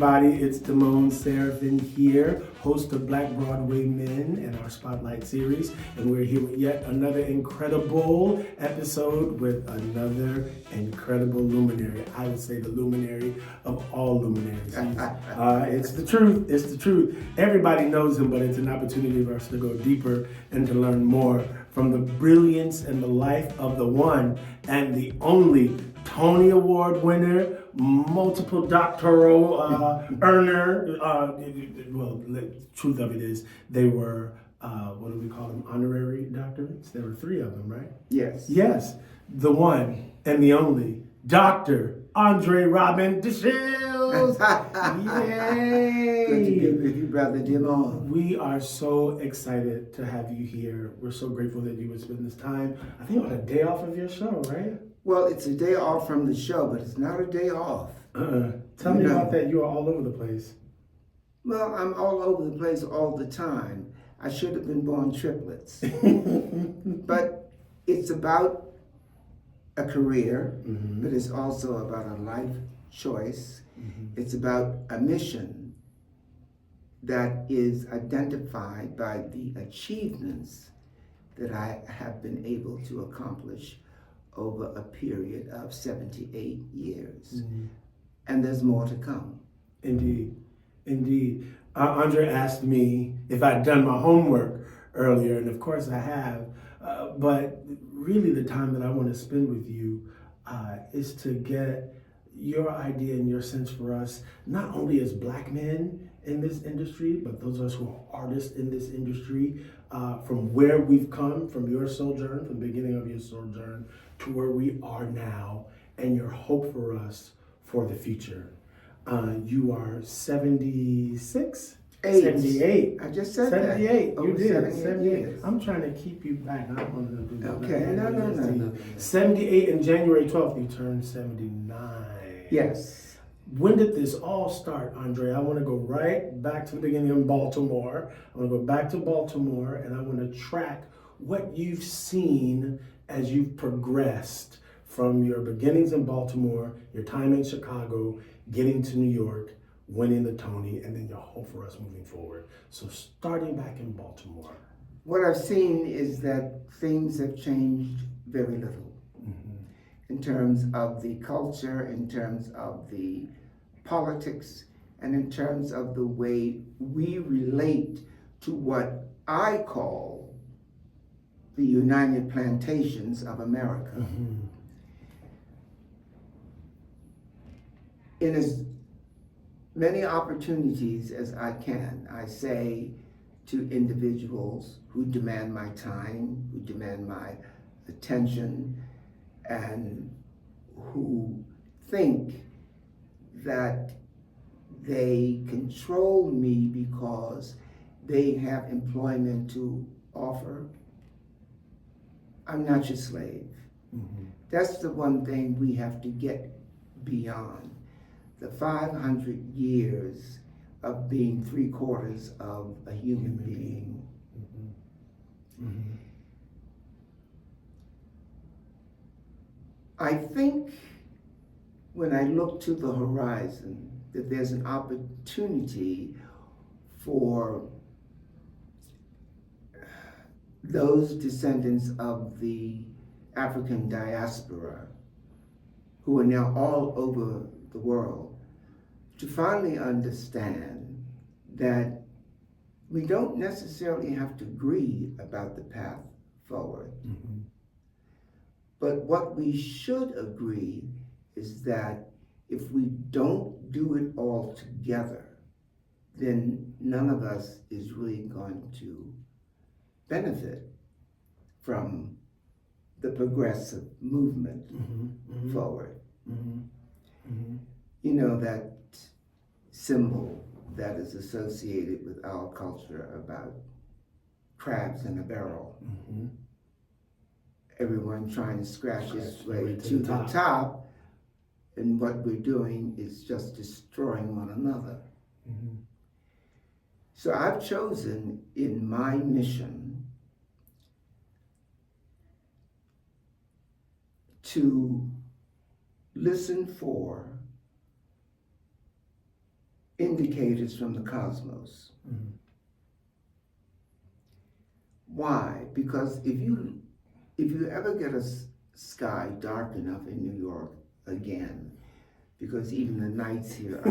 everybody, it's Damone Seraphin here, host of Black Broadway Men and our Spotlight series, and we're here with yet another incredible episode with another incredible luminary. I would say the luminary of all luminaries. It's the truth, it's the truth. Everybody knows him, but it's an opportunity for us to go deeper and to learn more from the brilliance and the life of the one and the only Tony Award winner, multiple doctoral earner. Well, the truth of it is they were, what do we call them, honorary doctorates? There were 3 of them, right? Yes. Yes, the one and the only, Dr. André Robin DeShields. Yay! Good to be with you, Brother Damone. We are so excited to have you here. We're so grateful that you would spend this time, I think, on a day off of your show, right? Well, it's a day off from the show, but it's not a day off. Tell me about that. You are all over the place. Well, I'm all over the place all the time. I should have been born triplets. But it's about a career, but it's also about a life choice. It's about a mission that is identified by the achievements that I have been able to accomplish over a period of 78 years. And there's more to come. Indeed, indeed. Andre asked me if I'd done my homework earlier, and of course I have, but really the time that I want to spend with you is to get your idea and your sense for us, not only as Black men in this industry, but those of us who are artists in this industry, from where we've come, from your sojourn, from the beginning of your sojourn, to where we are now, and your hope for us for the future. You are 76? 78. I just said 78. that. You Over did. 78 years. I'm trying to keep you back. I don't want to do that. Okay, no. 78, and January 12th, you turned 79. Yes. When did this all start, Andre? I want to go right back to the beginning in Baltimore. I want to go back to Baltimore, and I want to track what you've seen as you've progressed from your beginnings in Baltimore, your time in Chicago, getting to New York, winning the Tony, and then your hope for us moving forward. So starting back in Baltimore. What I've seen is that things have changed very little in terms of the culture, in terms of the politics, and in terms of the way we relate to what I call the United Plantations of America. In as many opportunities as I can, I say to individuals who demand my time, who demand my attention, and who think that they control me because they have employment to offer, I'm not your slave. That's the one thing we have to get beyond. The 500 years of being 3/4 of a human being. I think when I look to the horizon that there's an opportunity for those descendants of the African diaspora who are now all over the world to finally understand that we don't necessarily have to agree about the path forward. But what we should agree is that if we don't do it all together, then none of us is really going to benefit from the progressive movement forward. You know, that symbol that is associated with our culture about crabs in a barrel. Everyone trying to scratch its way to the top, and what we're doing is just destroying one another. So I've chosen in my mission to listen for indicators from the cosmos. Mm-hmm. Why? Because if you ever get a sky dark enough in New York again, because even the nights here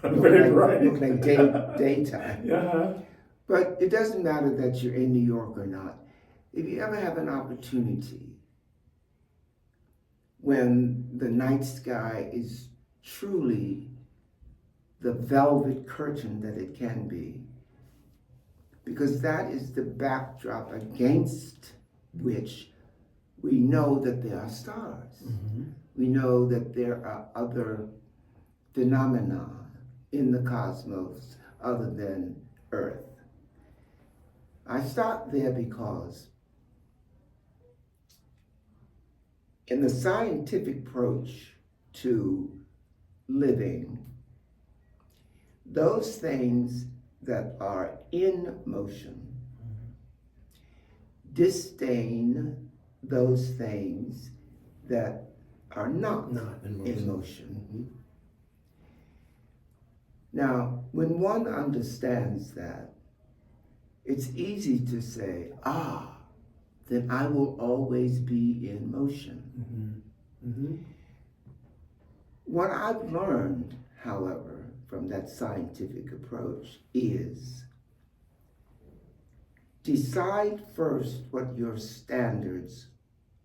look like daytime. Uh-huh. But it doesn't matter that you're in New York or not. If you ever have an opportunity when the night sky is truly the velvet curtain that it can be, because that is the backdrop against which we know that there are stars. Mm-hmm. We know that there are other phenomena in the cosmos other than Earth. I start there because in the scientific approach to living, those things that are in motion disdain those things that are not in motion. Mm-hmm. Now, when one understands that, it's easy to say, then I will always be in motion. Mm-hmm. Mm-hmm. What I've learned, however, from that scientific approach is decide first what your standards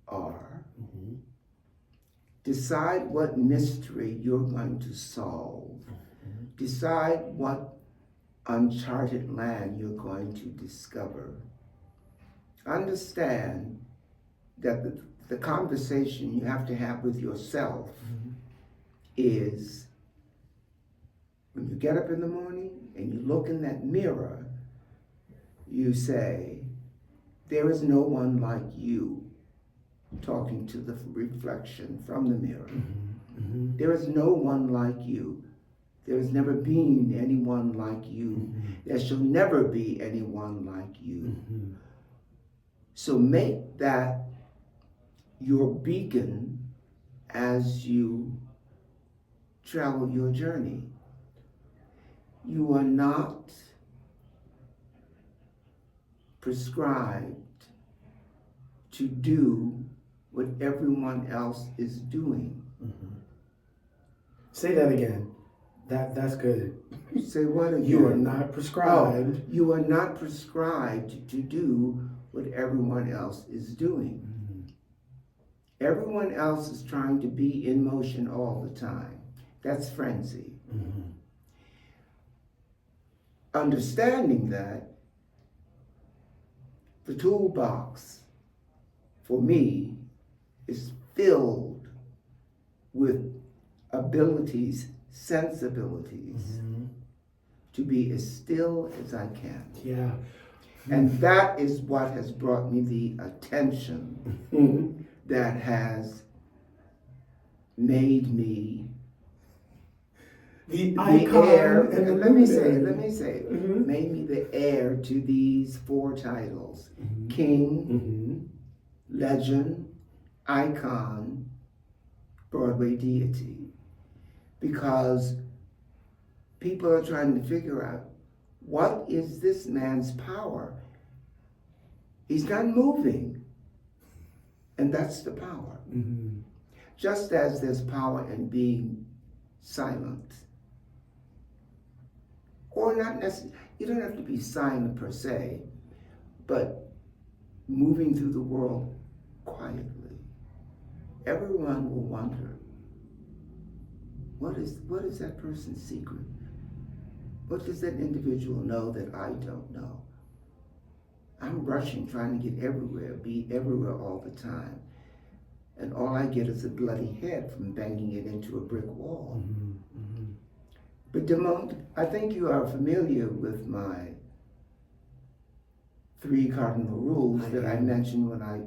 are. Mm-hmm. Decide what mystery you're going to solve. Mm-hmm. Decide what uncharted land you're going to discover. Understand that the conversation you have to have with yourself is when you get up in the morning and you look in that mirror, you say, there is no one like you, talking to the reflection from the mirror. Mm-hmm. Mm-hmm. There is no one like you. There has never been anyone like you. Mm-hmm. There shall never be anyone like you. Mm-hmm. So make that your beacon as you travel your journey. You are not prescribed to do what everyone else is doing. Mm-hmm. Say that again. That's good. Say what again? You are not prescribed. You are not prescribed to do what everyone else is doing. Mm-hmm. Everyone else is trying to be in motion all the time. That's frenzy. Mm-hmm. Understanding that, the toolbox for me is filled with abilities, sensibilities, to be as still as I can. Yeah. And that is what has brought me the attention that has made me the heir. icon. And let me say, Mm-hmm. made me the heir to these 4 titles: Mm-hmm. King, Legend, Icon, Broadway Deity. Because people are trying to figure out, what is this man's power? He's not moving. And that's the power. Mm-hmm. Just as there's power in being silent. Or not necessarily, you don't have to be silent per se, but moving through the world quietly. Everyone will wonder, what is that person's secret? What does that individual know that I don't know? I'm rushing, trying to get everywhere, be everywhere all the time. And all I get is a bloody head from banging it into a brick wall. Mm-hmm. Mm-hmm. But Demont, I think you are familiar with my 3 cardinal rules that I mentioned when I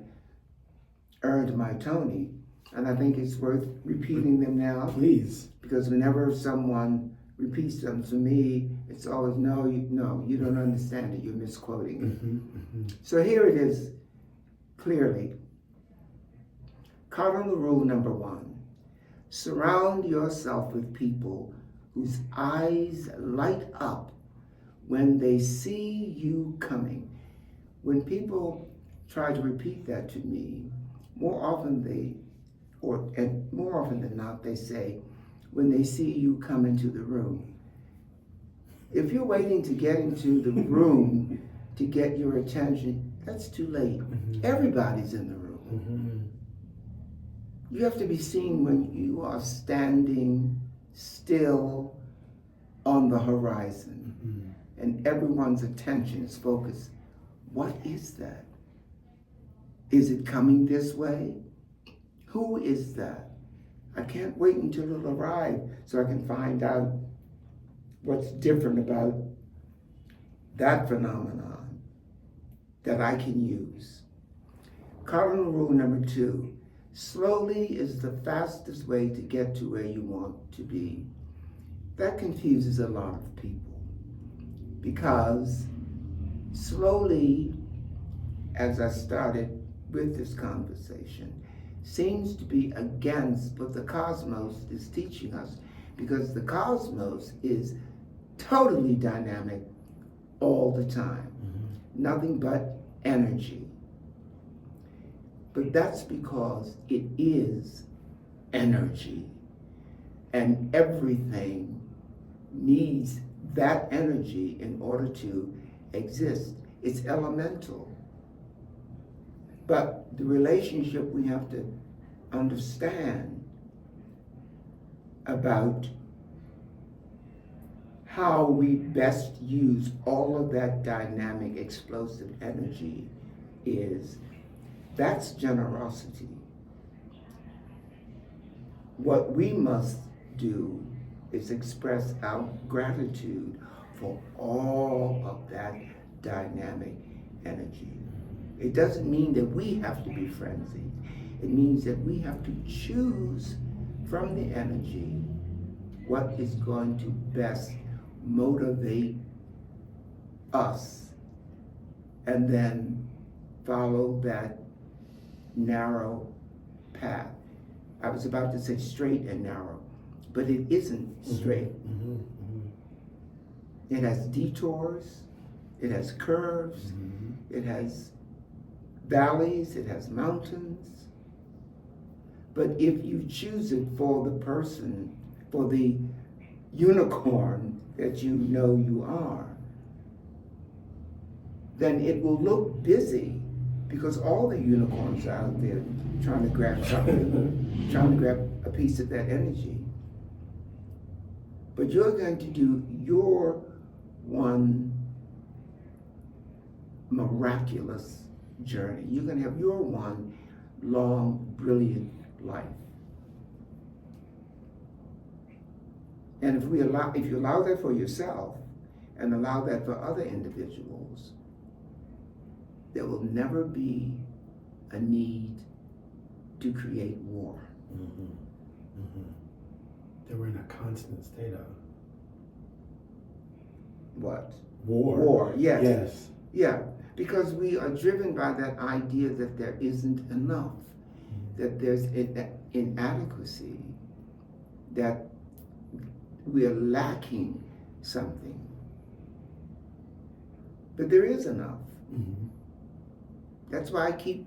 earned my Tony. And I think it's worth repeating them now. Please. Because whenever someone repeats them to me, it's always, no, you don't understand it, you're misquoting it. Mm-hmm. Mm-hmm. So here it is, clearly. Cardinal rule number 1, surround yourself with people whose eyes light up when they see you coming. When people try to repeat that to me, more often than not, they say, when they see you come into the room. If you're waiting to get into the room to get your attention, that's too late. Everybody's in the room. You have to be seen when you are standing still on the horizon and everyone's attention is focused. What is that? Is it coming this way? Who is that? I can't wait until it'll arrive so I can find out what's different about that phenomenon that I can use. Cardinal rule number 2, slowly is the fastest way to get to where you want to be. That confuses a lot of people because slowly, as I started with this conversation, seems to be against what the cosmos is teaching us, because the cosmos is totally dynamic all the time. Nothing but energy. But that's because it is energy, and everything needs that energy in order to exist. It's elemental. But the relationship we have to understand about how we best use all of that dynamic, explosive energy is, that's generosity. What we must do is express our gratitude for all of that dynamic energy. It doesn't mean that we have to be frenzied. It means that we have to choose from the energy what is going to best motivate us, and then follow that narrow path. I was about to say straight and narrow, but it isn't straight. It has detours, it has curves, it has valleys, it has mountains. But if you choose it for the person, for the unicorn that you know you are, then it will look busy, because all the unicorns are out there trying to grab something, trying to grab a piece of that energy. But you're going to do your one miraculous journey. You're going to have your one long, brilliant life. And if you allow that for yourself and allow that for other individuals, there will never be a need to create war. That we're in a constant state of What? war. War, yes. Yes. Yeah, because we are driven by that idea that there isn't enough, that there's inadequacy, that we're lacking something. But there is enough. That's why I keep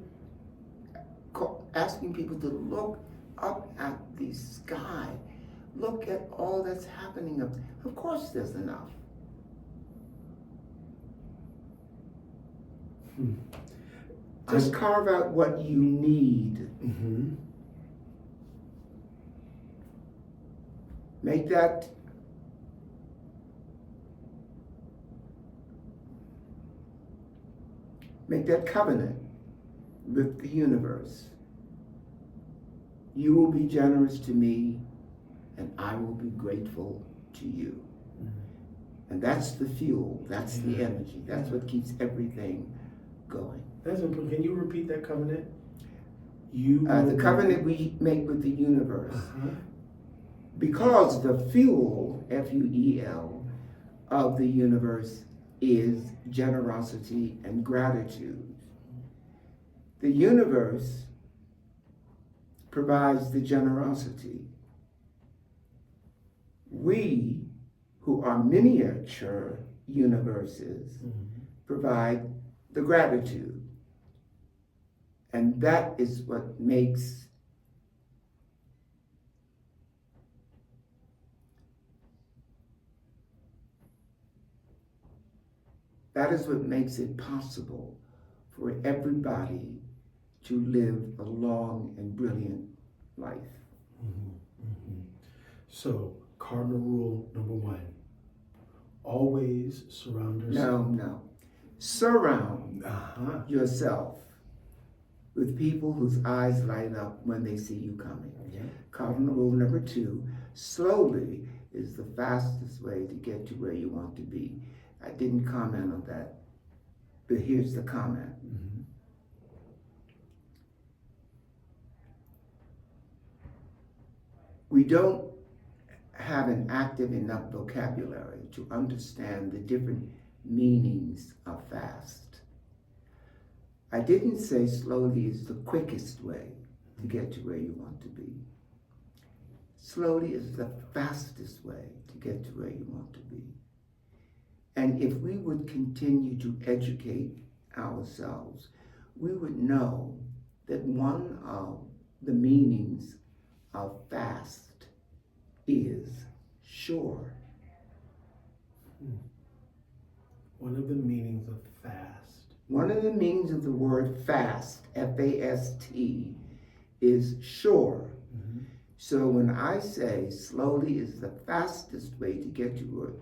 asking people to look up at the sky. Look at all that's happening up there. Of course there's enough. Just carve out what you need. Make that covenant with the universe. You will be generous to me, and I will be grateful to you. And that's the fuel, that's the energy, that's what keeps everything going. Can you repeat that covenant? The covenant we make with the universe. Because the fuel, F-U-E-L, of the universe is generosity and gratitude. The universe provides the generosity. We, who are miniature universes, provide the gratitude. And that is what makes it possible for everybody to live a long and brilliant life. So, cardinal rule number 1, always surround yourself. No. Surround yourself with people whose eyes light up when they see you coming. Cardinal rule number 2, slowly is the fastest way to get to where you want to be. I didn't comment on that, but here's the comment. We don't have an active enough vocabulary to understand the different meanings of fast. I didn't say slowly is the quickest way to get to where you want to be. Slowly is the fastest way to get to where you want to be. And if we would continue to educate ourselves, we would know that one of the meanings of fast is sure. One of the meanings of fast. One of the meanings of the word fast, F-A-S-T, is sure. So when I say slowly is the fastest way to get to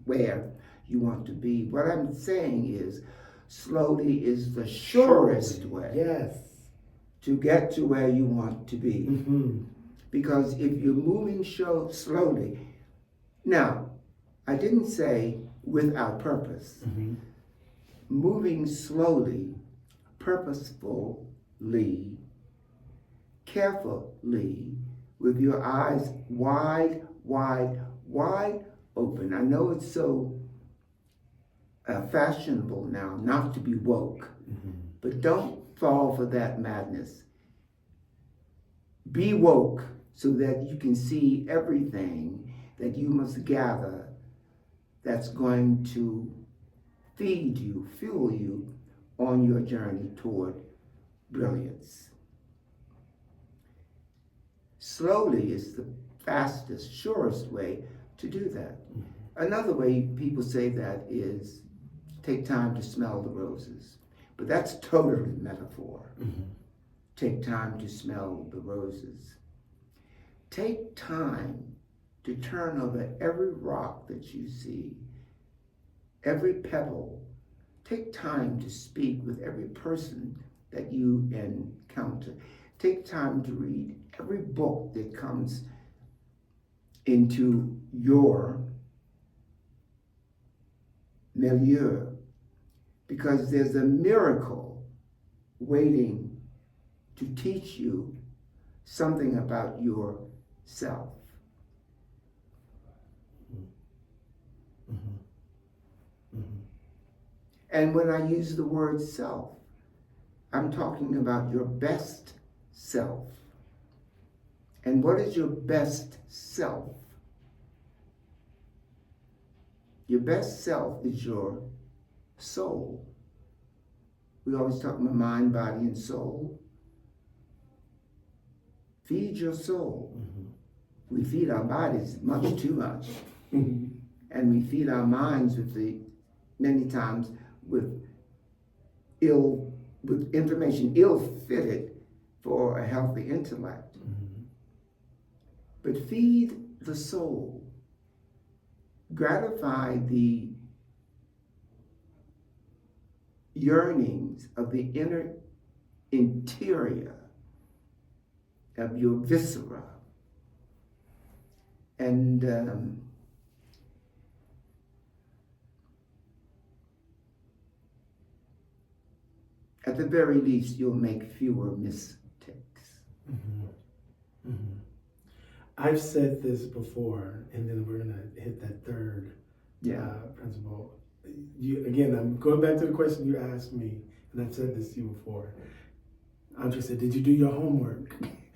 where you want to be, what I'm saying is slowly is the surest way to get to where you want to be. Because if you're moving slowly, now, I didn't say without purpose. Moving slowly, purposefully, carefully, with your eyes wide open. I know it's so fashionable now not to be woke, but don't fall for that madness. Be woke so that you can see everything that you must gather that's going to feed you, fuel you on your journey toward brilliance. Slowly is the fastest, surest way to do that. Another way people say that is take time to smell the roses. But that's totally metaphor. Take time to smell the roses. Take time to turn over every rock that you see, every pebble. Take time to speak with every person that you encounter. Take time to read every book that comes into your milieu, because there's a miracle waiting to teach you something about yourself. And when I use the word self, I'm talking about your best self. And what is your best self? Your best self is your soul. We always talk about mind, body, and soul. Feed your soul. We feed our bodies much too much. And we feed our minds many times with information ill-fitted for a healthy intellect. But feed the soul. Gratify the yearnings of the interior of your viscera. And at the very least, you'll make fewer mistakes. I've said this before, and then we're going to hit that third principle. Again, I'm going back to the question you asked me, and I've said this to you before. André said, did you do your homework?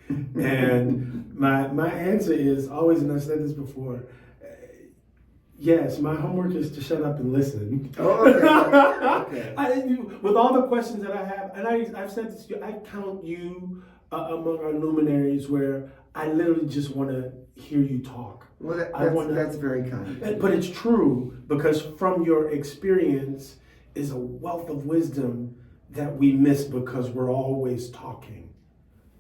And my answer is always, and I've said this before, Yes, my homework is to shut up and listen. Oh, okay. With all the questions that I have, and I've said this to you, I count you among our luminaries where I literally just want to hear you talk. Well, That's very kind. But it's true because from your experience is a wealth of wisdom that we miss because we're always talking.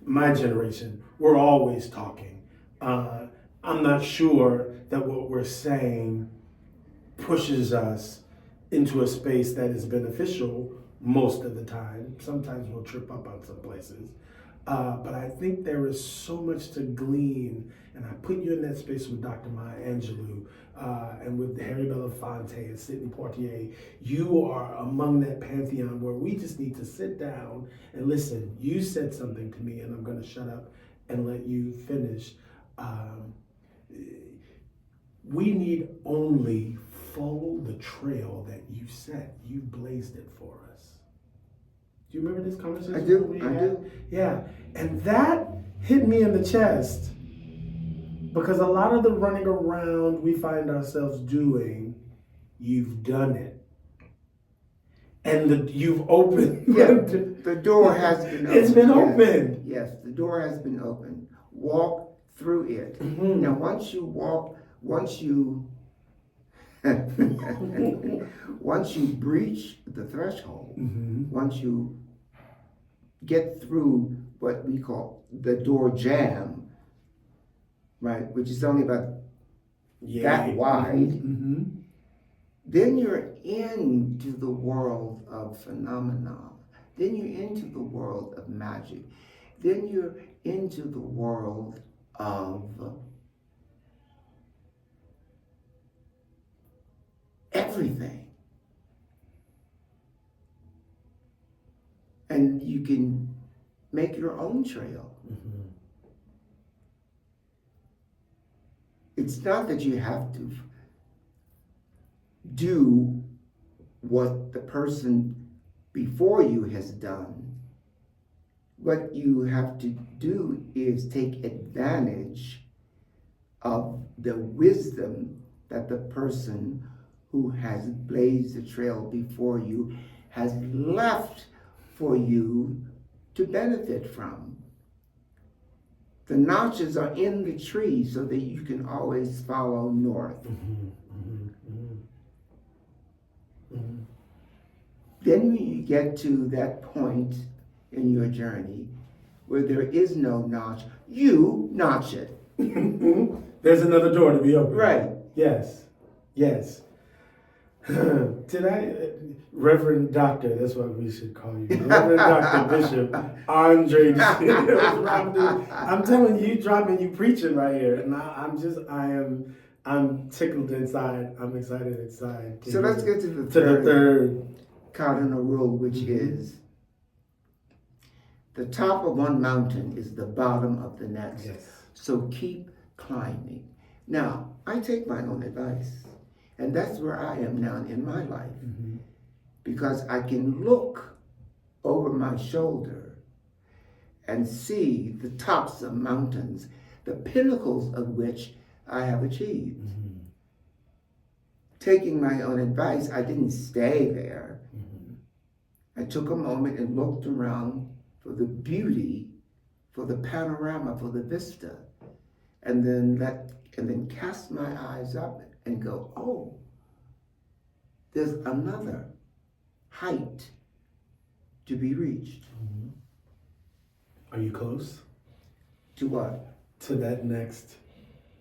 My generation, we're always talking. I'm not sure that what we're saying pushes us into a space that is beneficial most of the time. Sometimes we'll trip up on some places. But I think there is so much to glean, and I put you in that space with Dr. Maya Angelou and with Harry Belafonte and Sidney Poitier. You are among that pantheon where we just need to sit down and listen. You said something to me, and I'm going to shut up and let you finish. We need only follow the trail that you set. You blazed it for us. Do you remember this conversation? I do. Yeah. And that hit me in the chest because a lot of the running around we find ourselves doing, you've done it. And you've opened. Yeah, the door has been opened. It's been opened. Yes, the door has been opened. Walk through it. Mm-hmm. Now, once you once you breach the threshold, Mm-hmm. once you get through what we call the door jam, right, which is only about that wide, Mm-hmm. then you're into the world of phenomenon. Then you're into the world of magic. Then you're into the world of everything. And you can make your own trail. Mm-hmm. It's not that you have to do what the person before you has done. What you have to do is take advantage of the wisdom that the person who has blazed the trail before you has left for you to benefit from. The notches are in the tree so that you can always follow north. Mm-hmm. Mm-hmm. Mm-hmm. Then when you get to that point in your journey where there is no notch, you notch it. There's another door to be opened. Right. Yes. Yes. Reverend Doctor, that's what we should call you. Reverend Dr. Bishop André. I'm telling you dropping, you preaching right here. And I'm tickled inside. I'm excited inside. So let's get to the third cardinal rule, which is the top of one mountain is the bottom of the next. Yes. So keep climbing. Now, I take my own advice. And that's where I am now in my life. Mm-hmm. Because I can look over my shoulder and see the tops of mountains, the pinnacles of which I have achieved. Mm-hmm. Taking my own advice, I didn't stay there. Mm-hmm. I took a moment and looked around for the beauty, for the panorama, for the vista, and then cast my eyes up and go, oh, there's another height to be reached. Mm-hmm. Are you close? To what? To that next.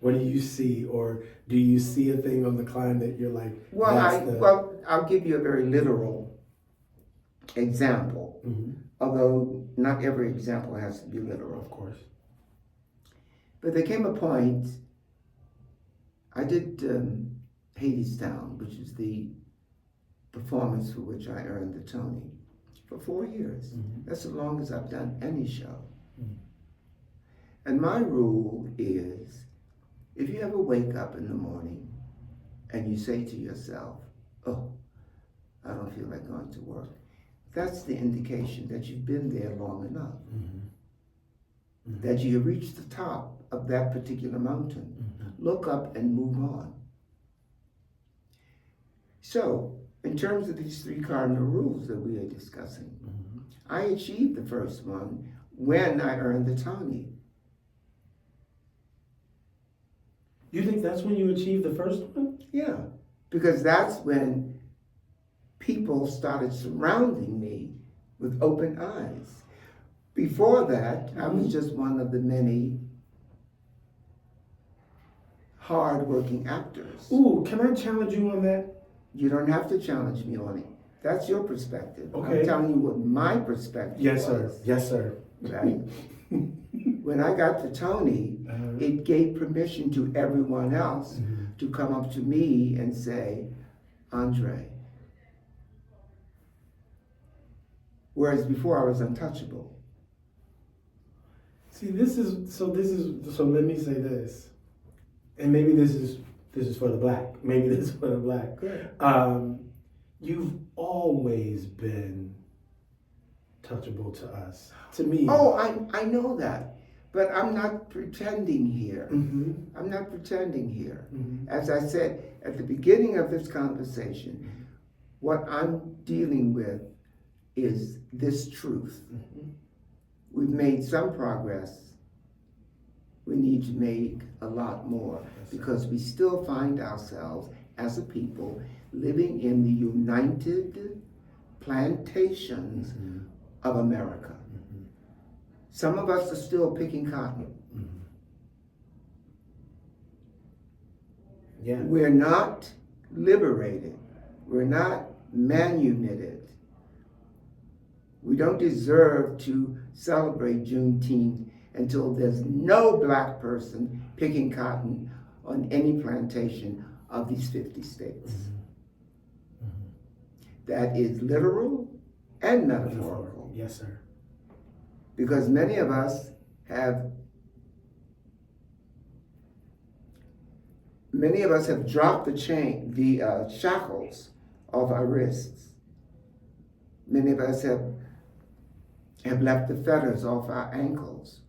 What do you see, or do you see a thing on the climb that you're like? Well, I'll give you a very literal example, Mm-hmm. although not every example has to be literal. Of course. But there came a point. I did Hadestown, which is the performance for which I earned the Tony, for 4 years. Mm-hmm. That's the longest I've done any show. Mm-hmm. And my rule is, if you ever wake up in the morning and you say to yourself, oh, I don't feel like going to work, that's the indication that you've been there long enough. Mm-hmm. Mm-hmm. That you have reached the top of that particular mountain. Mm-hmm. Look up and move on. So, in terms of these 3 cardinal rules that we are discussing, I achieved the first one when I earned the Tony. You think that's when you achieved the first one? Yeah, because that's when people started surrounding me with open eyes. Before that, I was just one of the many hard-working actors. Ooh, can I challenge you on that? You don't have to challenge me on it. That's your perspective. Okay. I'm telling you what my perspective Yes, was. sir. Yes, sir. Right? When I got the Tony, it gave permission to everyone else to come up to me and say, André. Whereas before I was untouchable. See, so let me say this. And maybe this is for the black. Maybe this is for the black. You've always been touchable to us, to me. Oh, I know that. But I'm not pretending here. I'm not pretending here. As I said at the beginning of this conversation, what I'm dealing with is this truth. We've made some progress. We need to make a lot more because we still find ourselves as a people living in the united plantations of America. Some of us are still picking cotton. Yeah. We're not liberated. We're not manumitted. We don't deserve to celebrate Juneteenth until there's no black person picking cotton on any plantation of these 50 states. That is literal and metaphorical. Yes, sir. Because many of us have dropped the shackles off our wrists. Many of us have left the fetters off our ankles.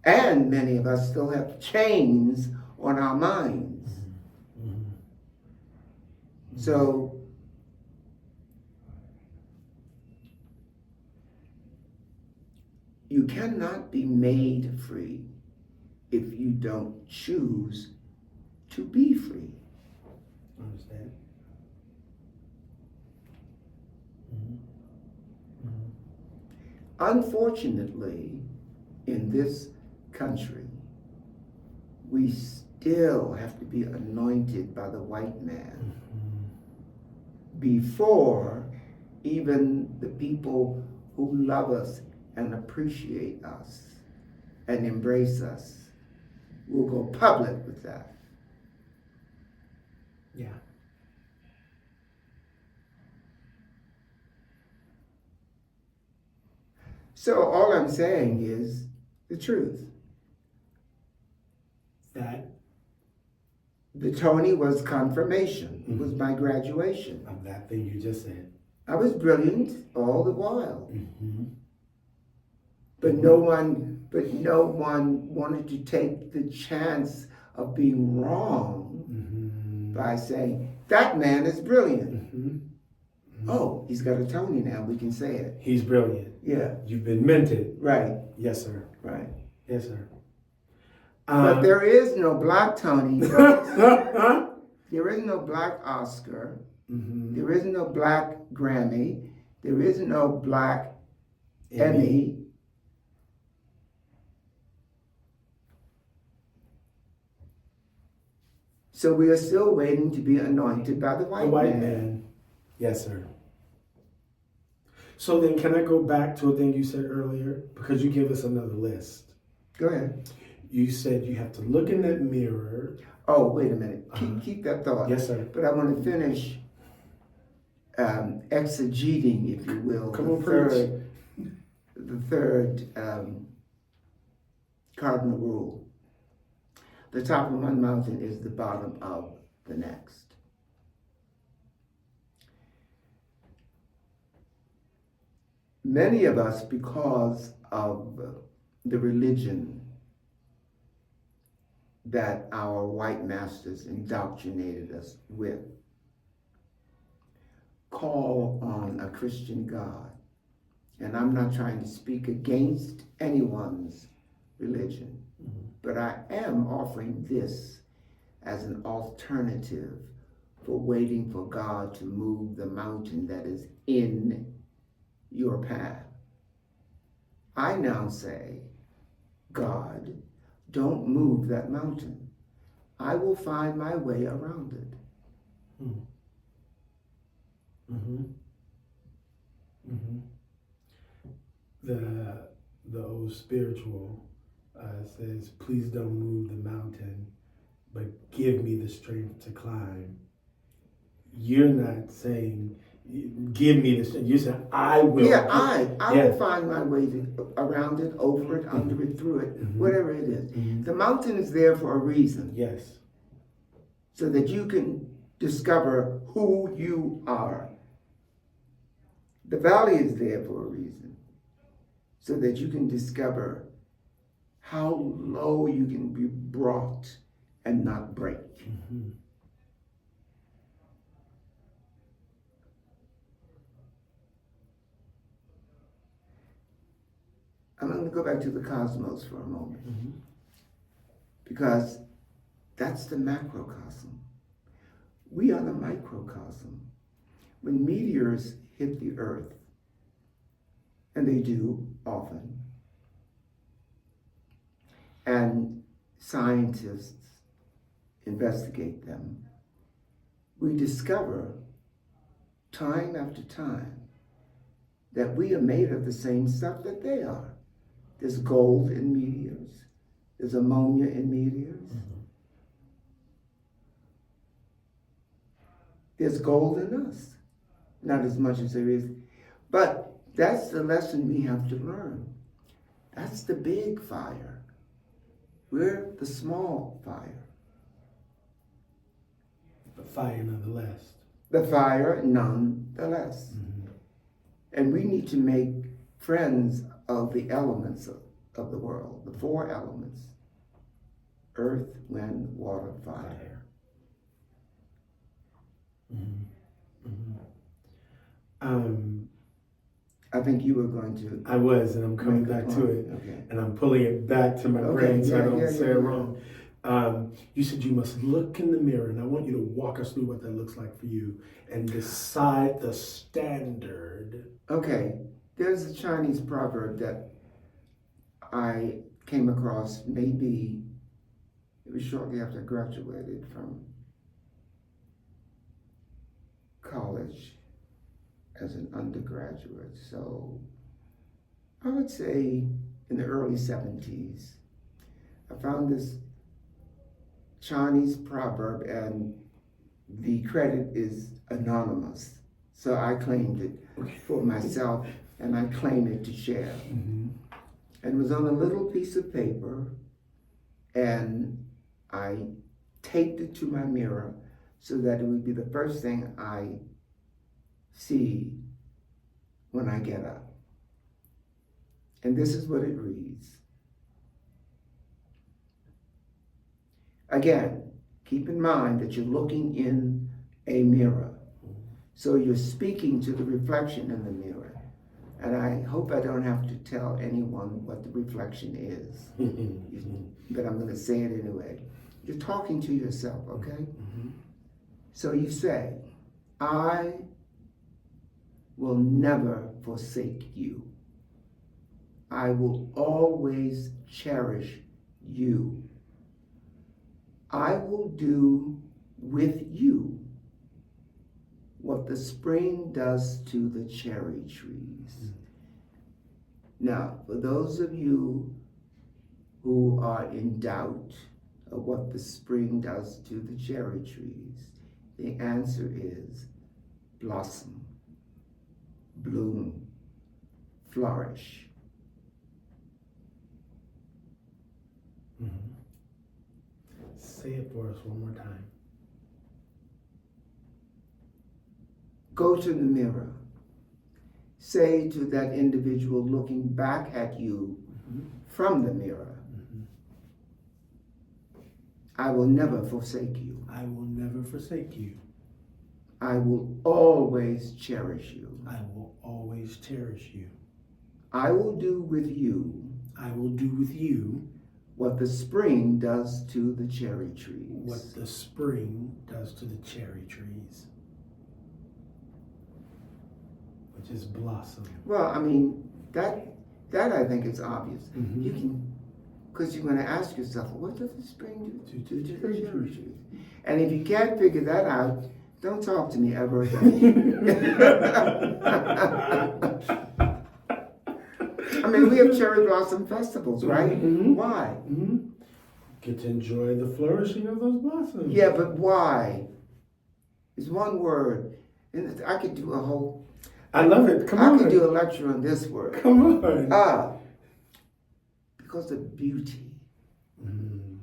And many of us still have chains on our minds. So, you cannot be made free if you don't choose to be free. Understand? Unfortunately, in this country, we still have to be anointed by the white man before even the people who love us and appreciate us and embrace us will go public with that. Yeah. So all I'm saying is the truth. That the Tony was confirmation. It was my graduation. of that thing you just said. I was brilliant all the while. But no one wanted to take the chance of being wrong by saying, that man is brilliant. Oh, he's got a Tony now, we can say it. He's brilliant. Yeah. You've been minted. Right. Yes, sir. Right. Yes, sir. But there is no black Tony. There is no black Oscar. There is no black Grammy. There is no black Emmy. So we are still waiting to be anointed by the white man. Yes, sir. So then can I go back to a thing you said earlier? Because you gave us another list. Go ahead. You said you have to look in that mirror. Oh, wait a minute. Keep that thought. Yes, sir. But I want to finish exegeting, if you will, the third cardinal rule. The top of one mountain is the bottom of the next. Many of us, because of the religion that our white masters indoctrinated us with, call on a Christian God. And I'm not trying to speak against anyone's religion, but I am offering this as an alternative for waiting for God to move the mountain that is in your path. I now say, God, don't move that mountain. I will find my way around it. The old spiritual says, please don't move the mountain, but give me the strength to climb. You're not saying, give me the strength. You're saying, I will. Yeah, I will find my way around it, over it, under it, through it, whatever it is. The mountain is there for a reason. Yes. So that you can discover who you are. The valley is there for a reason. So that you can discover how low you can be brought and not break. I'm going to go back to the cosmos for a moment. Because that's the macrocosm. We are the microcosm. When meteors hit the earth, and they do often, and scientists investigate them, we discover time after time that we are made of the same stuff that they are. There's gold in meteors. There's ammonia in meteors. There's gold in us. Not as much as there is. But that's the lesson we have to learn. That's the big fire. We're the small fire. But fire nonetheless. The fire nonetheless. And we need to make friends of the elements of the world, the four elements: earth, wind, water, fire. I think you were going to. I was, and I'm coming back to it. Okay. And I'm pulling it back to my brain so I don't say it wrong. You said you must look in the mirror, and I want you to walk us through what that looks like for you and decide the standard. Okay. There's a Chinese proverb that I came across, maybe it was shortly after I graduated from college as an undergraduate. So I would say in the early 70s, I found this Chinese proverb, and the credit is anonymous. So I claimed it for myself, and I claim it to share. And it was on a little piece of paper, and I taped it to my mirror so that it would be the first thing I see when I get up. And this is what it reads. Again, keep in mind that you're looking in a mirror. So you're speaking to the reflection in the mirror. And I hope I don't have to tell anyone what the reflection is. But I'm going to say it anyway. You're talking to yourself, okay? So you say, I will never forsake you. I will always cherish you. I will do with you what the spring does to the cherry trees. Now, for those of you who are in doubt of what the spring does to the cherry trees, the answer is blossom, bloom, flourish. Say it for us one more time. Go to the mirror. Say to that individual looking back at you from the mirror, I will never forsake you. I will never forsake you. I will always cherish you. I will always cherish you. I will do with you I will do with you what the spring does to the cherry trees. what the spring does to the cherry trees, which is blossom. Well, I mean, that I think is obvious. Mhm. You can, because you're going to ask yourself, what does the spring do to the cherry trees? And if you can't figure that out, don't talk to me ever again. I mean, we have cherry blossom festivals, right? Mhm. Why? Mm-hmm. Get to enjoy the flourishing of those blossoms. Yeah, but why? It's one word. And I could do a whole, I love it. Come I on. could do a lecture on this word. Come on. Because of beauty. Mm.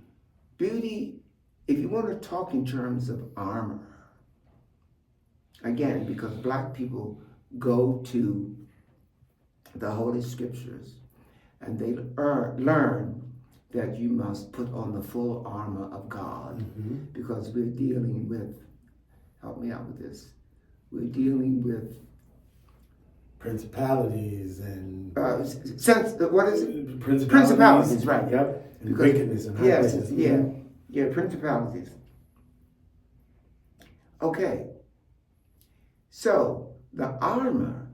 Beauty, if you want to talk in terms of armor, again, because black people go to the Holy Scriptures and they learn that you must put on the full armor of God, Mm-hmm. because we're dealing with, help me out with this, we're dealing with Principalities and what is it? Principalities, right? Yep. And Because- wickedness and high Yes, places. yeah, principalities. Okay, so the armor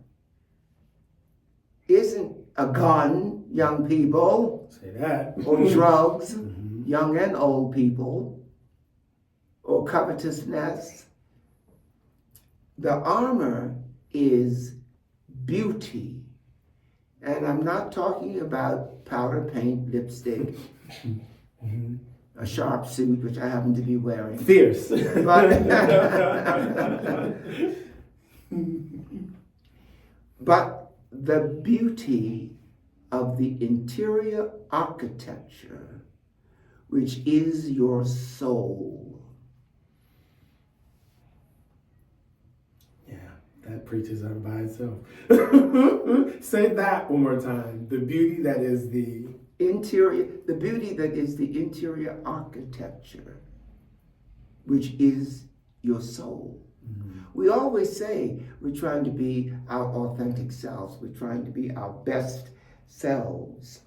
isn't a gun, young people, Say that. or drugs, Mhm. young and old people, or covetousness. The armor is beauty. And I'm not talking about powder paint, lipstick, Mhm. a sharp suit, which I happen to be wearing. Fierce. But the beauty of the interior architecture, which is your soul. Yeah, that preaches on by itself. Say that one more time. The beauty that is the beauty that is the interior architecture, which is your soul. Mm-hmm. We always say we're trying to be our authentic selves. We're trying to be our best selves.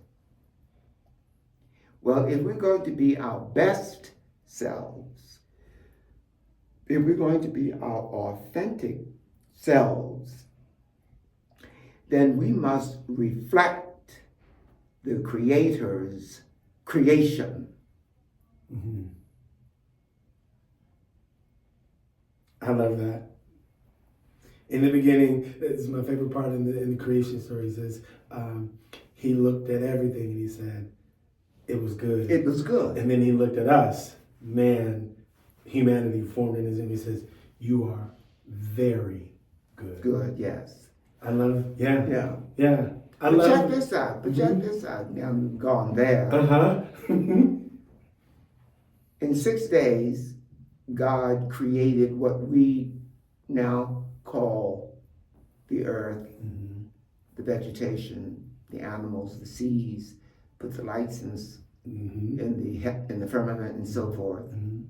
Well, if we're going to be our best selves, if we're going to be our authentic selves, then we must reflect the Creator's creation. Mm-hmm. I love that. In the beginning, this is my favorite part in the creation story. He says, he looked at everything and he said, it was good. It was good. And then he looked at us, humanity formed in his image. He says, you are very good. Good, yes. I love, yeah. Yeah. Yeah. But check this out. Check this out. Now we've gone there. Uh-huh. In 6 days, God created what we now call the earth, Mm-hmm. the vegetation, the animals, the seas, put the lights Mm-hmm. in the firmament and so forth, Mm-hmm.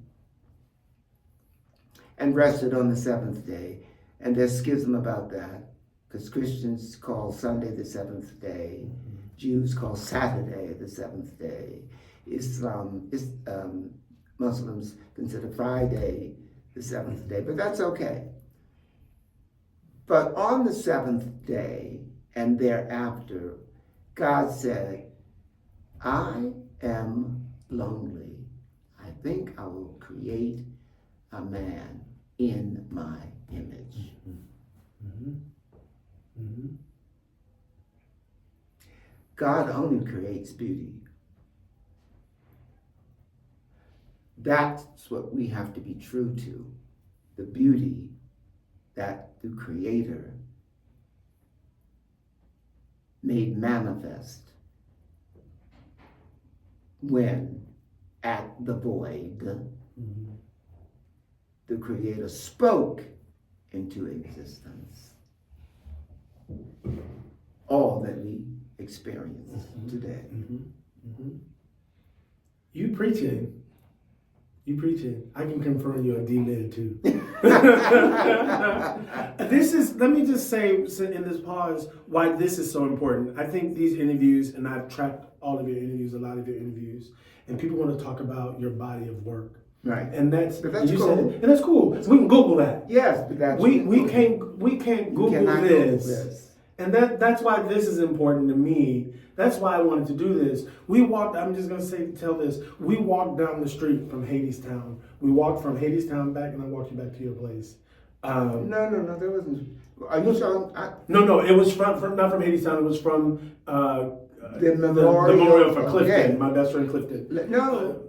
and rested on the seventh day. And there's schism about that, because Christians call Sunday the seventh day, Mm-hmm. Jews call Saturday the seventh day, Muslims consider Friday the seventh day, but that's okay. But on the seventh day and thereafter, God said, I am lonely. I think I will create a man in my image. Mm-hmm. Mm-hmm. God only creates beauty. That's what we have to be true to, the beauty that the Creator made manifest when at the void, Mm-hmm. the Creator spoke into existence all that we experience today. Mm-hmm. Mm-hmm. You preaching. You preaching. I can confirm you're a D-Lid too. Let me just say in this pause why this is so important. I think these interviews, and I've tracked all of your interviews, a lot of your interviews, and people want to talk about your body of work. Right. And that's cool. And that's cool. We can Google that. Yes, but that's we can't Google this. And that's why this is important to me. That's why I wanted to do this. We walked down the street from Hadestown. We walked from Hadestown back, and I walked you back to your place. No, there wasn't. Are you sure? No, it was not from Hadestown. It was from the memorial for Clifton. My best friend Clifton. No.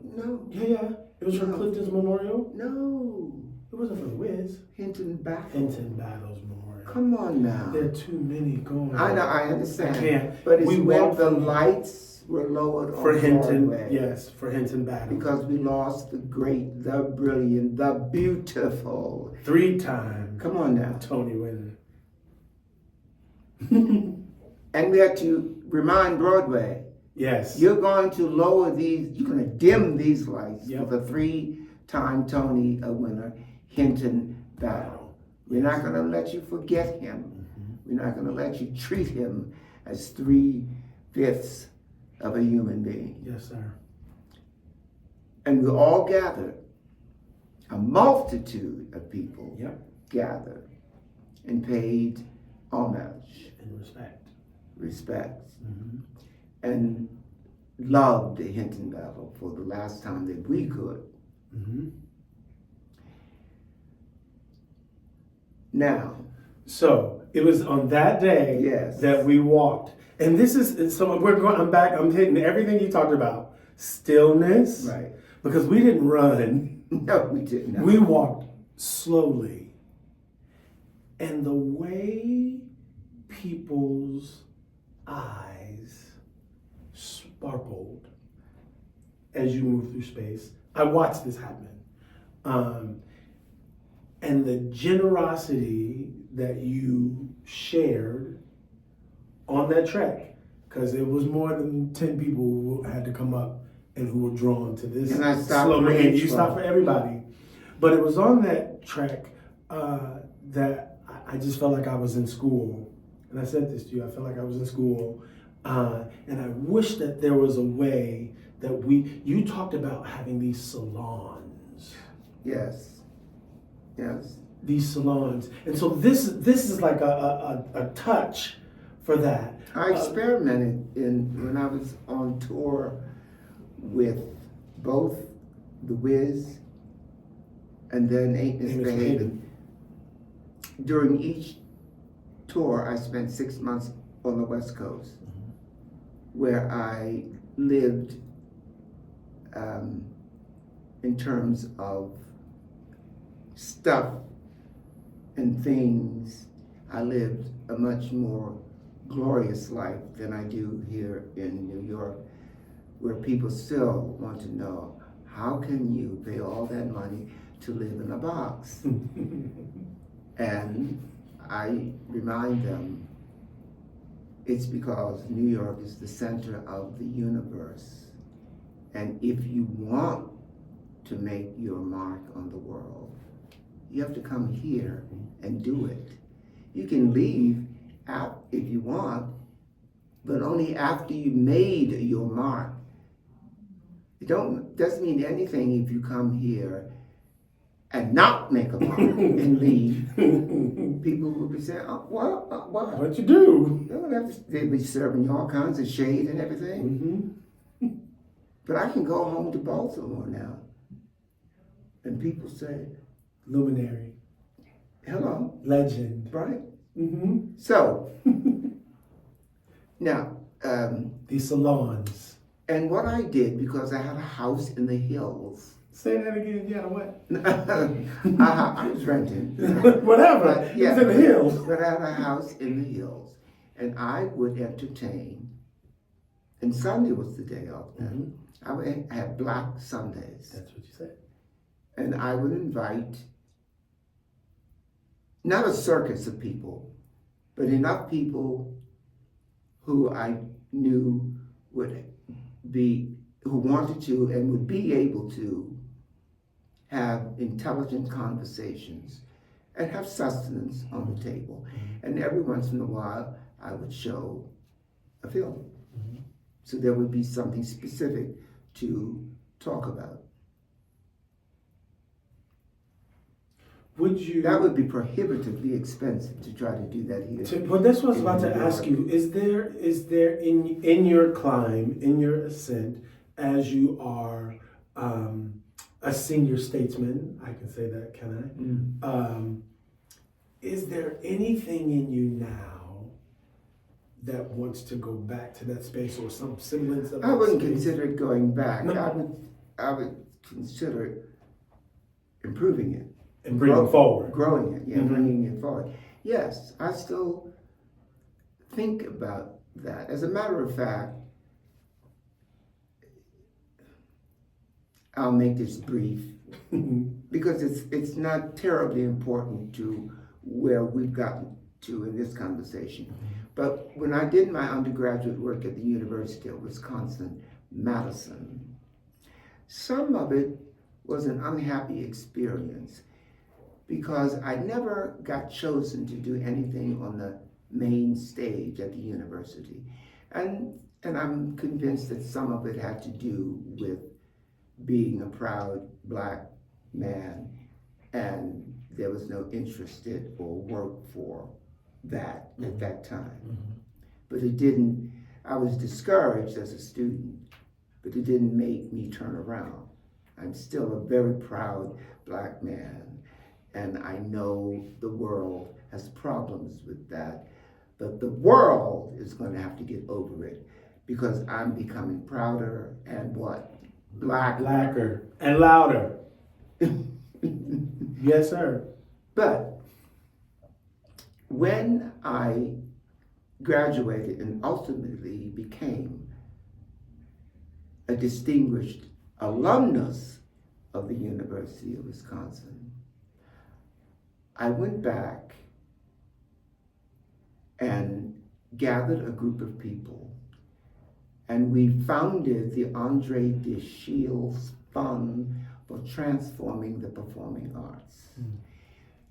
Yeah. It was from Clifton's memorial. No. It wasn't for the Wiz. Hinton Battles Memorial. Come on now. There are too many going. I know. I understand. I can't. But it's when the lights were lowered for on Hinton. Broadway. Yes, for Hinton Battles. Because we lost the great, the brilliant, the beautiful. 3-time. Come on now. Tony winner. And we had to remind Broadway. Yes. You're going to lower these, you're going to dim these lights Yep. for the 3-time Tony winner, Hinton Battle. We're not going to let you forget him. Mm-hmm. We're not going to let you treat him as 3/5 of a human being. Yes, sir. And we all gathered, a multitude of people gathered and paid homage And respect, Mm-hmm. and loved the Hinton Battle for the last time that we could. Mm-hmm. Now, so it was on that day that we walked, and I'm back. I'm hitting everything you talked about. Stillness, right? Because we didn't run. No, we didn't. We walked slowly, and the way people's eyes sparkled as you move through space. I watched this happen. And the generosity that you shared on that track, because it was more than 10 people who had to come up and who were drawn to this. And I stopped slow for and each you stopped for everybody. But it was on that track that I just felt like I was in school. And I said this to you, I felt like I was in school. And I wish that there was a way that you talked about having these salons. Yes. These salons. And so this is like a touch for that. I experimented when I was on tour with both The Wiz and then Ain't Misbehaving. During each tour, I spent 6 months on the West Coast, where I lived in terms of stuff and things. I lived a much more glorious life than I do here in New York, where people still want to know, how can you pay all that money to live in a box? And I remind them, it's because New York is the center of the universe. And if you want to make your mark on the world, you have to come here and do it. You can leave out if you want, but only after you made your mark. It doesn't mean anything if you come here and not make a mark and leave. People will be saying, "Oh, what? What you do?" They'll be serving you all kinds of shade and everything. Mm-hmm. But I can go home to Baltimore now, and people say, "Luminary, hello, legend, right?" Mm-hmm. So now these salons. And what I did, because I had a house in the hills. Say that again. Yeah, what? I was renting. Whatever. But, yeah, it's in the hills. But I had a house in the hills, and I would entertain. And Sunday was the day off then. I would have Black Sundays. That's what you said. And I would invite not a circus of people, but enough people who I knew who wanted to and would be able to have intelligent conversations, and have sustenance on the table. And every once in a while, I would show a film. So there would be something specific to talk about. That would be prohibitively expensive to try to do that here. But that's what I was about to ask you. Is there in your climb, in your ascent, as you are a senior statesman, I can say that, can I? Is there anything in you now that wants to go back to that space or some semblance of that I wouldn't space? consider it going back. No. I would consider improving it. And bringing forward. Growing it, bringing it forward. Yes, I still think about that. As a matter of fact, I'll make this brief because it's not terribly important to where we've gotten to in this conversation. But when I did my undergraduate work at the University of Wisconsin-Madison, some of it was an unhappy experience because I never got chosen to do anything on the main stage at the university. And I'm convinced that some of it had to do with being a proud Black man, and there was no interest in or work for that at that time. But it didn't, I was discouraged as a student, but it didn't make me turn around. I'm still a very proud Black man, and I know the world has problems with that, but the world is going to have to get over it because I'm becoming prouder and what? Blacker and louder. Yes, sir. But when I graduated and ultimately became a distinguished alumnus of the University of Wisconsin, I went back and gathered a group of people, and we founded the André de Shields Fund for Transforming the Performing Arts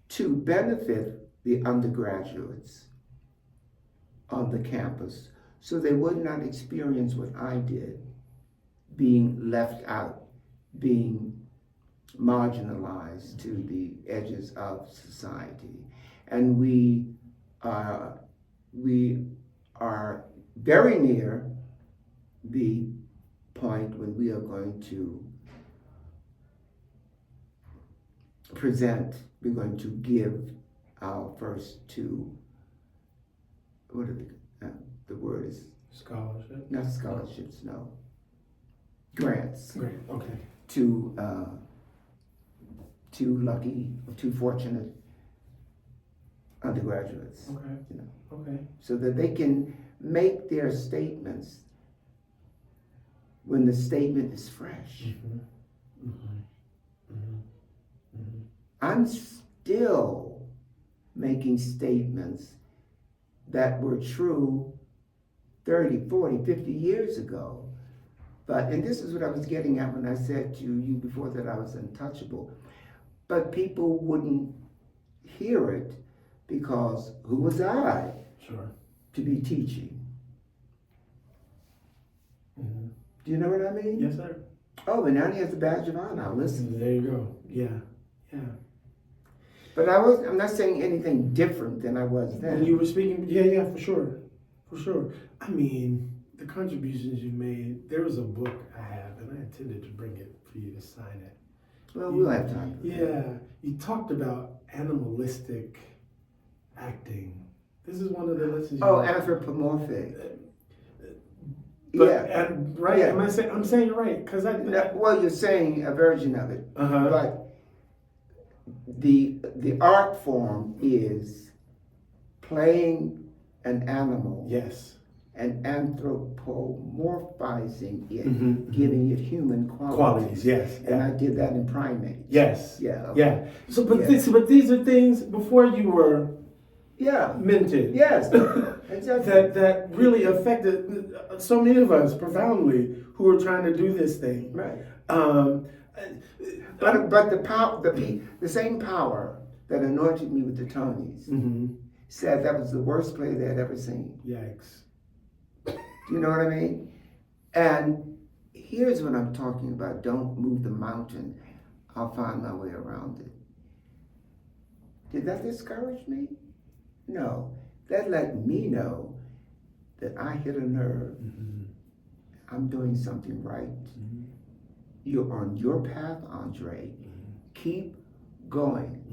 to benefit the undergraduates on the campus so they would not experience what I did, being left out, being marginalized to the edges of society. And we are very near the point when we are going to we're going to give our first two, the word is? Scholarship? Not scholarships, no. Grants. Great, okay. To two fortunate undergraduates. Okay. You know, Okay. so that they can make their statements when the statement is fresh. I'm still making statements that were true 30, 40, 50 years ago. And this is what I was getting at when I said to you before that I was untouchable. But people wouldn't hear it because who was I to be teaching? Do you know what I mean? Yes, sir. Oh, and now he has a badge of honor. Listen. There you go. Yeah. But I'm not saying anything different than I was then. When you were speaking, yeah, for sure. I mean, the contributions you made, there was a book I have, and I intended to bring it for you to sign it. Well, we'll have time for that. Yeah, you talked about animalistic acting. This is one of the lessons. Anthropomorphic. Right? Yeah. I'm saying it right because well, you're saying a version of it, but the art form is playing an animal. Yes. And anthropomorphizing it, giving it human qualities. Yes. And I did that in primates. Yes. Yeah. Okay. Yeah. So, but these are things before you were minted. Yes. Exactly. that really affected so many of us profoundly who are trying to do this thing. Right. But the same power that anointed me with the Tonys said that was the worst play they had ever seen. Yikes. Do you know what I mean? And here's what I'm talking about. Don't move the mountain. I'll find my way around it. Did that discourage me? No. That let me know that I hit a nerve. I'm doing something right. You're on your path, André. Keep going.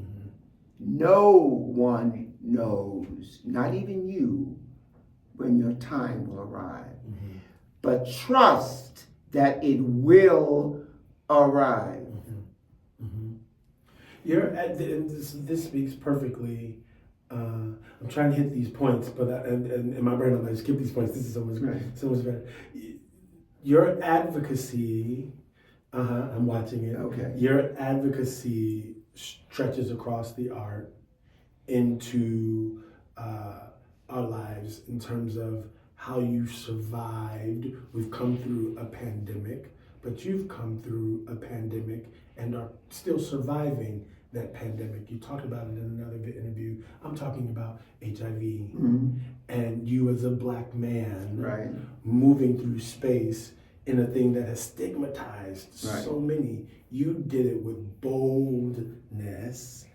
No one knows, not even you, when your time will arrive. But trust that it will arrive. This speaks perfectly. I'm trying to hit these points, but in my brain I'm like, skip these points. This is so much better. Your advocacy, I'm watching it. Okay. Your advocacy stretches across the art into our lives in terms of how you survived. We've come through a pandemic, but you've come through a pandemic and are still surviving that pandemic. You talked about it in another interview. I'm talking about HIV and you as a Black man moving through space in a thing that has stigmatized so many. You did it with boldness.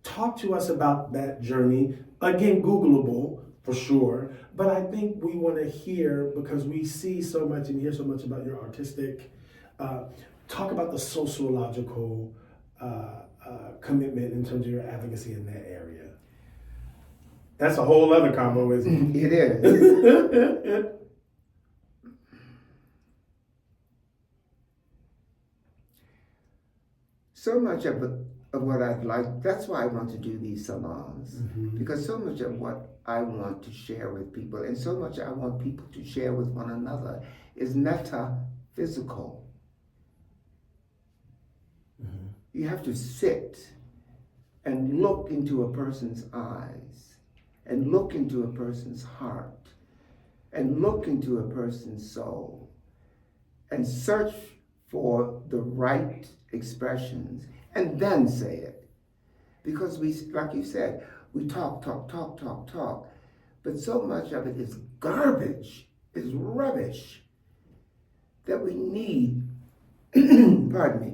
Talk to us about that journey. Again, Googleable for sure, but I think we want to hear, because we see so much and hear so much about your artistic, talk about the sociological commitment in terms of your advocacy in that area. That's a whole other combo, isn't it? It is. So much of what I'd like, that's why I want to do these salons, because so much of what I want to share with people, and so much I want people to share with one another, is metaphysical. You have to sit and look into a person's eyes, and look into a person's heart, and look into a person's soul, and search for the right expressions, and then say it. Because we, like you said, we talk, but so much of it is garbage, is rubbish, that we need, pardon me,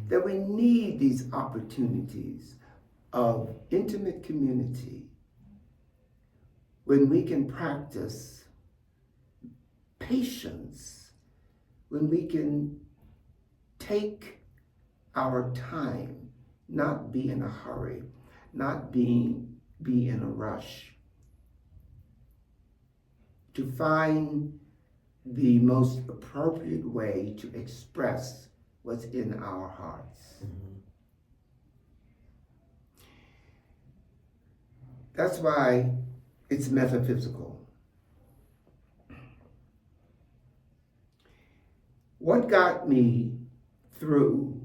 that we need these opportunities of intimate community when we can practice patience, when we can take our time, not be in a hurry, not be in a rush, to find the most appropriate way to express what's in our hearts. That's why it's metaphysical. What got me through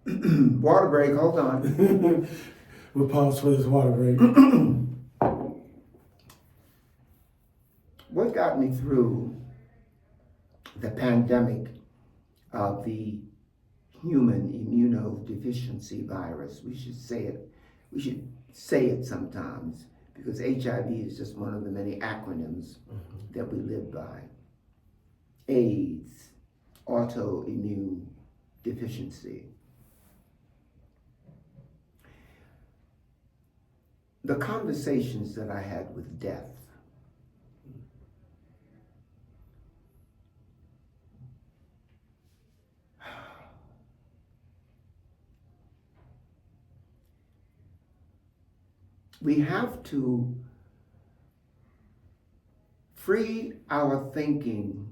water break, hold on. We'll pause for this water break. What got me through the pandemic of the human immunodeficiency virus, we should say it sometimes, because HIV is just one of the many acronyms that we live by. AIDS, autoimmune deficiency. The conversations that I had with death, we have to free our thinking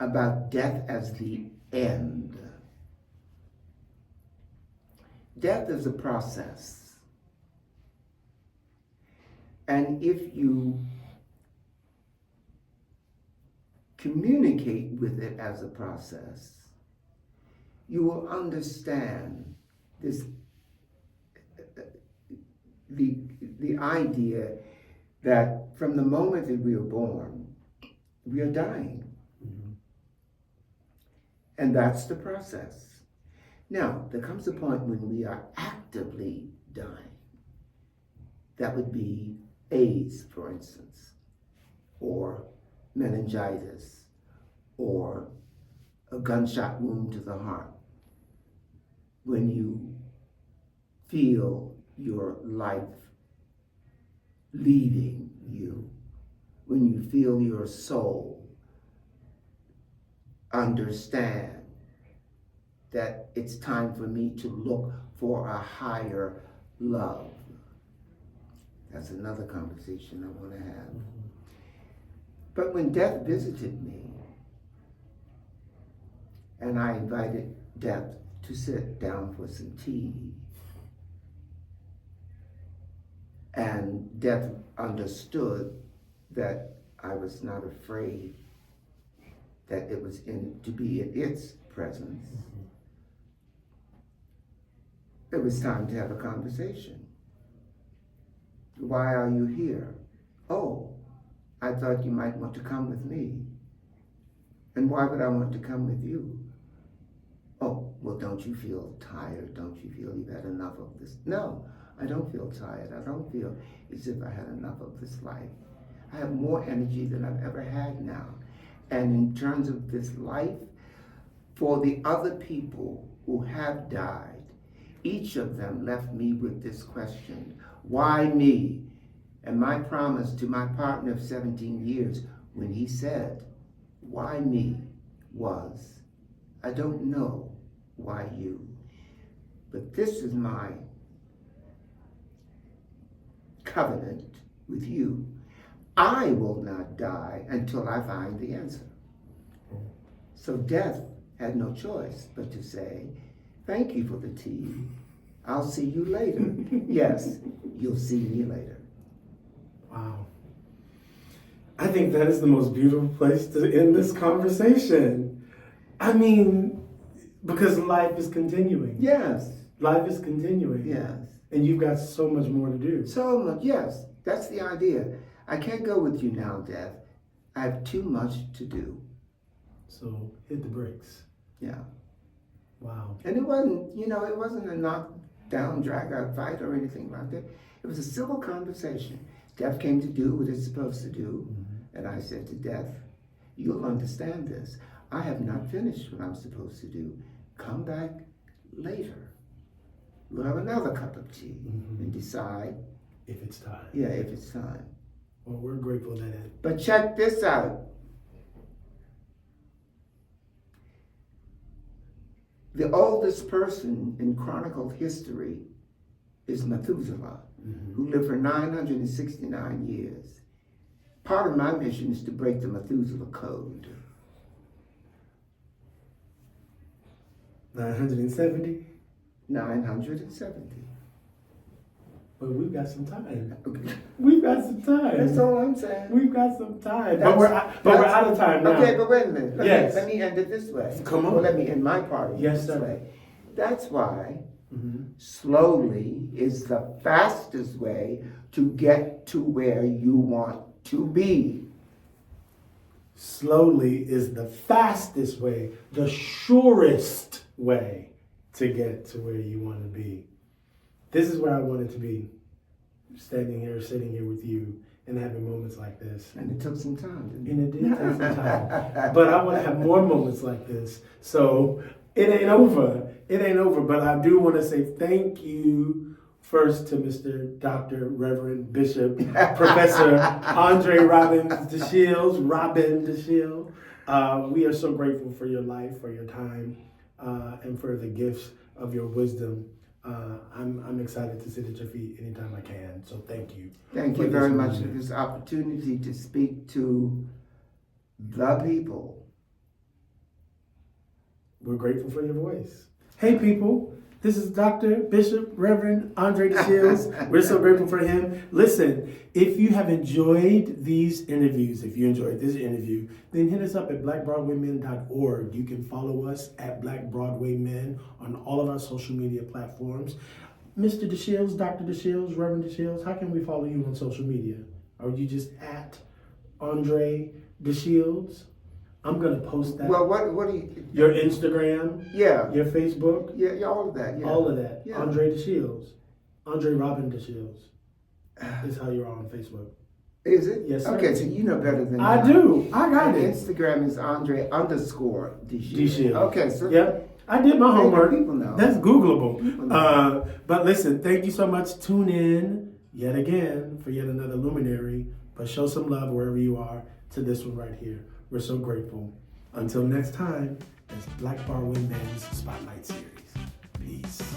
about death as the end. Death is a process. And if you communicate with it as a process, you will understand this, the idea that from the moment that we are born, we are dying. And that's the process. Now, there comes a point when we are actively dying. That would be AIDS, for instance, or meningitis, or a gunshot wound to the heart. When you feel your life leaving you, when you feel your soul understand that it's time for me to look for a higher love. That's another conversation I want to have. Mm-hmm. But when death visited me, and I invited death to sit down for some tea, and death understood that I was not afraid that it was to be in its presence. Mm-hmm. It was time to have a conversation. Why are you here? Oh, I thought you might want to come with me. And why would I want to come with you? Oh, well, don't you feel tired? Don't you feel you've had enough of this? No, I don't feel tired. I don't feel as if I had enough of this life. I have more energy than I've ever had now. And in terms of this life, for the other people who have died, each of them left me with this question: why me? And my promise to my partner of 17 years, when he said, why me, was, I don't know why you, but this is my covenant with you. I will not die until I find the answer. So death had no choice but to say, thank you for the tea. I'll see you later. Yes, you'll see me later. Wow. I think that is the most beautiful place to end this conversation. I mean, because life is continuing. Yes. Life is continuing. Yes. And you've got so much more to do. So much, yes. That's the idea. I can't go with you now, Death. I have too much to do. So hit the brakes. Yeah. Wow. And it wasn't a knockdown, drag-out fight or anything like that. It was a civil conversation. Death came to do what it's supposed to do. Mm-hmm. And I said to Death, you'll understand this. I have not finished what I'm supposed to do. Come back later. We'll have another cup of tea and decide. If it's time. Yeah, if it's time. Well, we're grateful that it. But check this out. The oldest person in chronicled history is Methuselah, who lived for 969 years. Part of my mission is to break the Methuselah code. 970? 970. But we've got some time. We've got some time. That's all I'm saying. We've got some time. But we're out of time now. Okay, but wait a minute. Let me end it this way. Come on. Well, let me end my part of it this way. That's why slowly is the fastest way to get to where you want to be. Slowly is the fastest way, the surest way to get to where you want to be. This is where I wanted to be, sitting here with you and having moments like this. And it took some time, didn't it? And it did take some time. But I want to have more moments like this. So it ain't over. It ain't over. But I do want to say thank you first to Mr. Dr. Reverend Bishop Professor André Robin DeShields. We are so grateful for your life, for your time, and for the gifts of your wisdom. I'm excited to sit at your feet anytime I can. So thank you. Thank you very much for this opportunity to speak to the people. We're grateful for your voice. Hey people, this is Dr. Bishop Reverend André DeShields. We're so grateful for him. Listen, if you have enjoyed these interviews, if you enjoyed this interview, then hit us up at blackbroadwaymen.org. You can follow us at Black Broadway Men on all of our social media platforms. Mr. DeShields, Dr. DeShields, Reverend DeShields, how can we follow you on social media? Are you just at André DeShields? I'm gonna post that. Well, what do you? Your Instagram, Yeah, your Facebook, yeah, all of that. Yeah, all of that. Yeah. Andre DeShields. Andre Robin DeShields is how you're on Facebook. Is it? Yes, sir. Okay, so you know better than I do. I got And it. Instagram is Andre_DeShields. DeShields. Okay, so Yep. I did my homework. people know. That's Googleable. People know. But listen, thank you so much. Tune in yet again for yet another luminary. But show some love wherever you are to this one right here. We're so grateful. Until next time, it's Black Broadway Men's Spotlight Series. Peace.